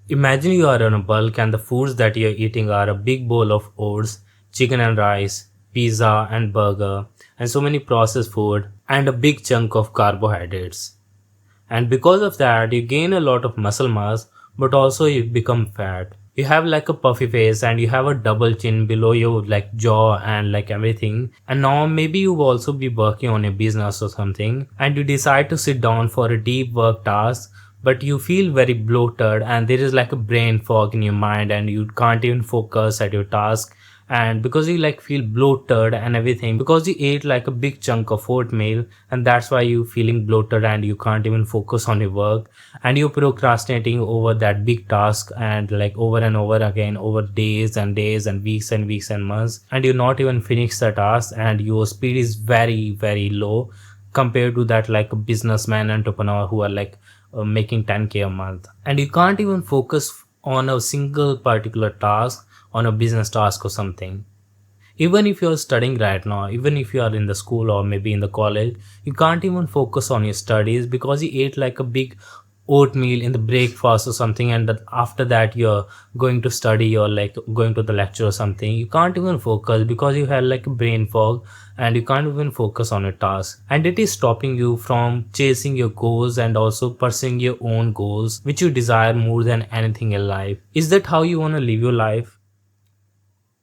Imagine you are on a bulk and the foods that you're eating are a big bowl of oats, chicken and rice, pizza and burger, and so many processed food, and a big chunk of carbohydrates. And because of that, you gain a lot of muscle mass, but also you become fat. You have like a puffy face and you have a double chin below your like jaw and like everything. And now maybe you will also be working on a business or something and you decide to sit down for a deep work task, but you feel very bloated and there is like a brain fog in your mind and you can't even focus at your task, and because you like feel bloated and everything because you ate like a big chunk of oatmeal, and that's why you feeling bloated and you can't even focus on your work, and you're procrastinating over that big task and like over and over again over days and weeks and weeks and months, and you not even finish the task and your speed is very low compared to that like a businessman entrepreneur who are like making 10K a month, and you can't even focus on a single particular task, on a business task or something. Even if you're studying right now, even if you are in the school or maybe in the college, you can't even focus on your studies because you ate like a big oatmeal in the breakfast or something, and that after that you're going to study or like going to the lecture or something. You can't even focus because you have like a brain fog and you can't even focus on a task, and it is stopping you from chasing your goals and also pursuing your own goals which you desire more than anything in life. Is that how you want to live your life?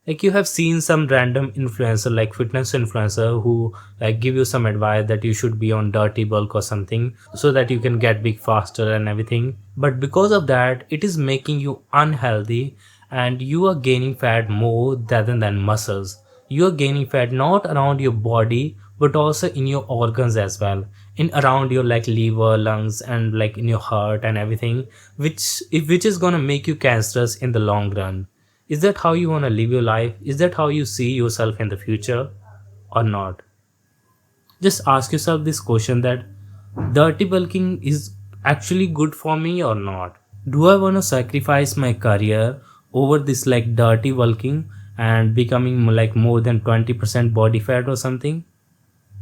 Like you have seen some random influencer like fitness influencer who like give you some advice that you should be on dirty bulk or something so that you can get big faster and everything, but because of that it is making you unhealthy and you are gaining fat more rather than muscles. You are gaining fat not around your body but also in your organs as well, in around your like liver, lungs, and like in your heart and everything, which is gonna make you cancerous in the long run. Is that how you want to live your life? Is that how you see yourself in the future or not? Just ask yourself this question, that dirty bulking is actually good for me or not? Do I want to sacrifice my career over this like dirty bulking and becoming like more than 20% body fat or something?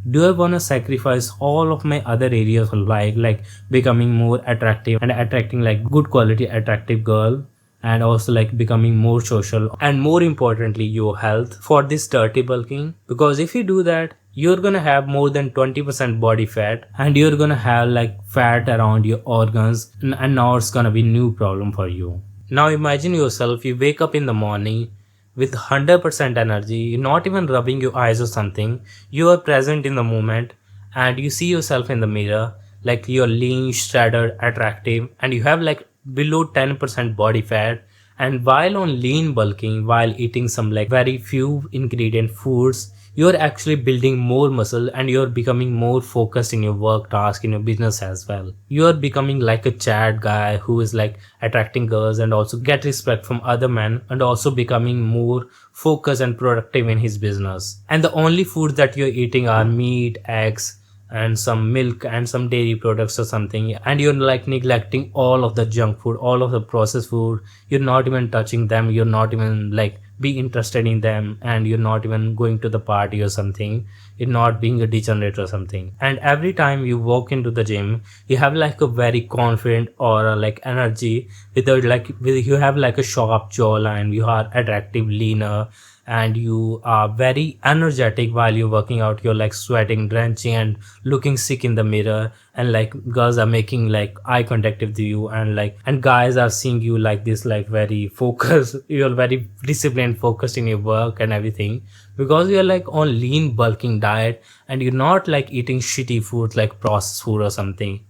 Do I want to sacrifice all of my other areas of life, like becoming more attractive and attracting like good quality attractive girl, and also like becoming more social, and more importantly your health, for this dirty bulking? Because if you do that, you're gonna have more than 20% body fat and you're gonna have like fat around your organs, and now it's gonna be new problem for you. Now imagine yourself, you wake up in the morning with 100% energy, you're not even rubbing your eyes or something, you are present in the moment, and you see yourself in the mirror like you're lean, shredded, attractive, and you have like below 10% body fat. And while on lean bulking, while eating some like very few ingredient foods, you're actually building more muscle and you're becoming more focused in your work task, in your business as well. You're becoming like a chat guy who is like attracting girls and also get respect from other men, and also becoming more focused and productive in his business. And the only foods that you're eating are meat, eggs, and some milk and some dairy products or something, and you're like neglecting all of the junk food, all of the processed food. You're not even touching them, you're not even like be interested in them, and you're not even going to the party or something. You're not being a degenerate or something, and every time you walk into the gym you have like a very confident or like energy, without like with you have like a sharp jawline, you are attractive, leaner, and you are very energetic while you're working out. You're like sweating, drenching, and looking sick in the mirror, and like girls are making like eye contact with you, and like and guys are seeing you like this, like very focused. You're very disciplined, focused in your work and everything, because you're like on lean bulking diet and you're not like eating shitty food like processed food or something,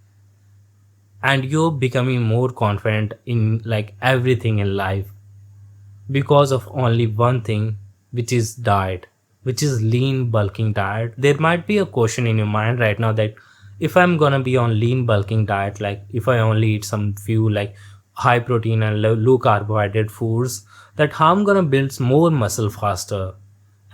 and you're becoming more confident in like everything in life because of only one thing, which is diet, which is lean bulking diet. There might be a question in your mind right now that if I'm gonna be on lean bulking diet, like if I only eat some few like high protein and low carbohydrate foods, that how I'm gonna build more muscle faster?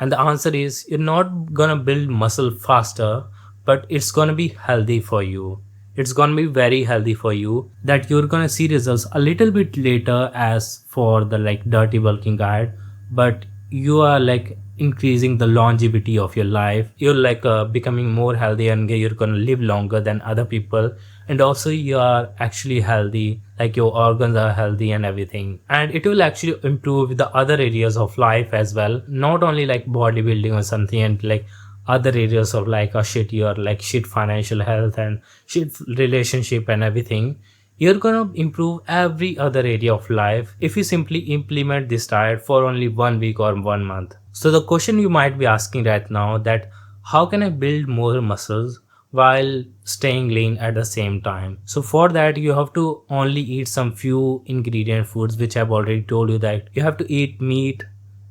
And the answer is, you're not gonna build muscle faster, but it's gonna be healthy for you. It's gonna be very healthy for you, that you're gonna see results a little bit later as for the like dirty bulking diet, but you are like increasing the longevity of your life. You're like becoming more healthy and you're gonna live longer than other people. And also you are actually healthy, like your organs are healthy and everything. And it will actually improve the other areas of life as well, not only like bodybuilding or something, and like other areas of like a shit your like shit financial health and shit relationship and everything. You're gonna improve every other area of life if you simply implement this diet for only 1 week or 1 month. So the question you might be asking right now, that how can I build more muscles while staying lean at the same time? So for that you have to only eat some few ingredient foods, which I've already told you, that you have to eat meat,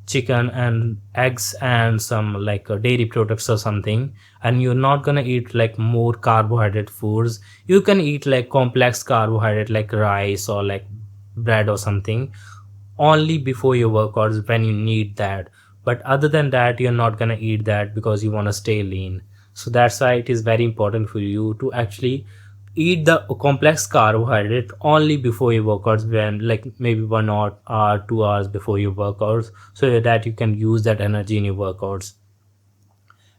chicken and eggs and some like dairy products or something. And you're not gonna eat like more carbohydrate foods. You can eat like complex carbohydrate like rice or like bread or something only before your workouts when you need that. But other than that you're not gonna eat that because you want to stay lean. So that's why it is very important for you to actually eat the complex carbohydrate only before your workouts, when like maybe 1 hour 2 hours before your workouts, so that you can use that energy in your workouts.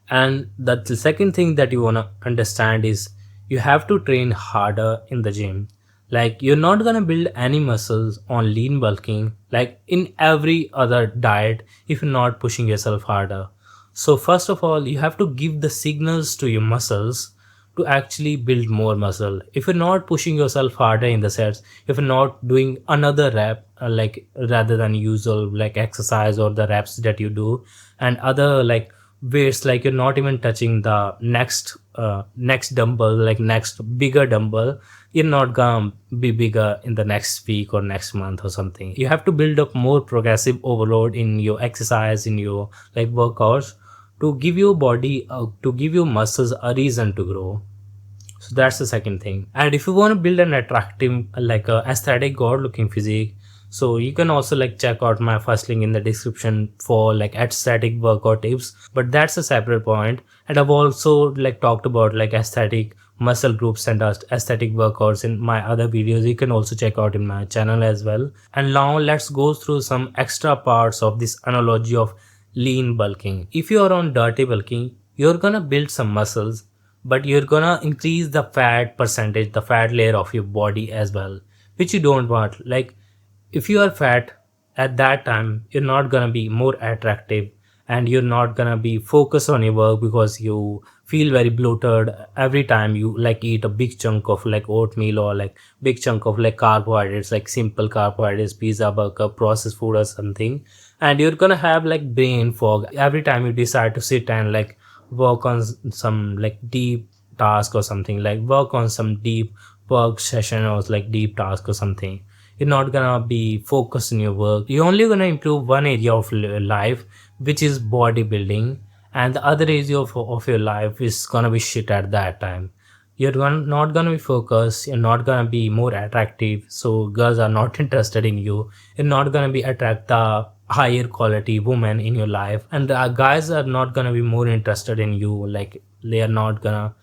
And the second thing that you want to understand is you have to train harder in the gym. Like you're not going to build any muscles on lean bulking like in every other diet if you're not pushing yourself harder. So first of all, you have to give the signals to your muscles to actually build more muscle. If you're not pushing yourself harder in the sets, if you're not doing another rep like rather than usual like exercise or the reps that you do, and other like weights, like you're not even touching the next dumbbell, like next bigger dumbbell, you're not gonna be bigger in the next week or next month or something. You have to build up more progressive overload in your exercise, in your like workouts, to give your body to give your muscles a reason to grow. So that's the second thing. And if you want to build an attractive like a aesthetic god looking physique, so you can also like check out my first link in the description for like aesthetic workout tips, but that's a separate point. And I've also like talked about like aesthetic muscle groups and aesthetic workouts in my other videos. You can also check out in my channel as well. And now let's go through some extra parts of this analogy of lean bulking. If you are on dirty bulking, you're gonna build some muscles, but you're gonna increase the fat percentage, the fat layer of your body as well, which you don't want. Like if you are fat at that time, you're not gonna be more attractive and you're not gonna be focused on your work because you feel very bloated every time you like eat a big chunk of like oatmeal or like big chunk of like carbohydrates, like simple carbohydrates, pizza, burger, processed food or something. And you're gonna have like brain fog every time you decide to sit and like work on some like deep task or something, like work on some deep work session or like deep task or something. You're not gonna be focused in your work. You're only gonna improve one area of life, which is bodybuilding, and the other area of your life is gonna be shit at that time. Not gonna be focused, you're not gonna be more attractive, so girls are not interested in you. You're not gonna be attract the higher quality woman in your life, and the guys are not gonna be more interested in you, like they are not gonna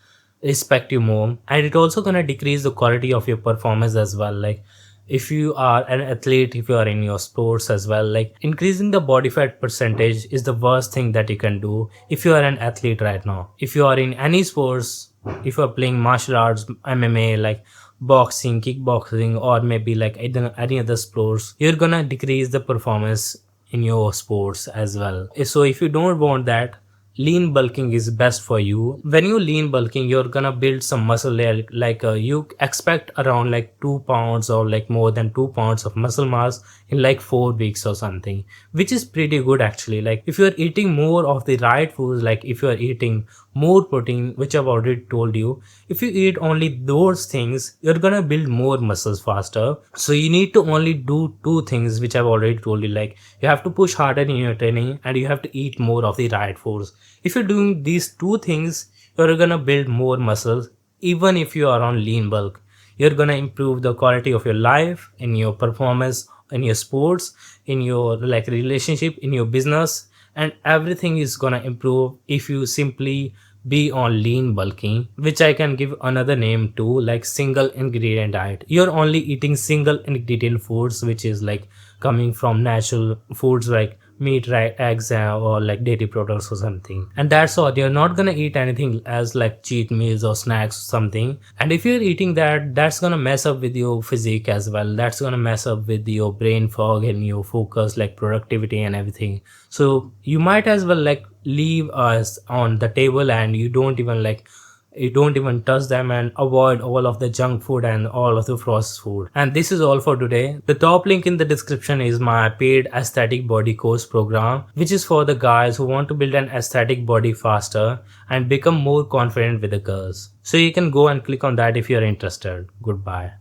respect you more. And it also gonna decrease the quality of your performance as well. Like if you are an athlete, if you are in your sports as well, like increasing the body fat percentage is the worst thing that you can do if you are an athlete right now. If you are in any sports, if you are playing martial arts, MMA, like boxing, kickboxing, or maybe like any other sports, you're gonna decrease the performance in your sports as well. So if you don't want that, lean bulking is best for you. When you lean bulking, you're gonna build some muscle layer, like you expect around like 2 pounds or like more than 2 pounds of muscle mass in like 4 weeks or something, which is pretty good actually. Like if you're eating more of the right foods, like if you're eating more protein, which I've already told you, if you eat only those things, you're gonna build more muscles faster. So you need to only do two things, which I've already told you. Like you have to push harder in your training and you have to eat more of the right foods. If you're doing these two things, you're gonna build more muscles. Even if you are on lean bulk, you're gonna improve the quality of your life, in your performance, in your sports, in your like relationship, in your business, and everything is gonna improve if you simply be on lean bulking, which I can give another name to, like single ingredient diet. You're only eating single ingredient foods, which is like coming from natural foods like meat, right, eggs, or like dairy products or something. And that's all. You're not gonna eat anything as like cheat meals or snacks or something. And if you're eating that, that's gonna mess up with your physique as well. That's gonna mess up with your brain fog and your focus, like productivity and everything. So you might as well like leave us on the table, and you don't even touch them, and avoid all of the junk food and all of the processed food. And this is all for today. The top link in the description is my paid aesthetic body course program, which is for the guys who want to build an aesthetic body faster and become more confident with the girls. So you can go and click on that if you're interested. Goodbye.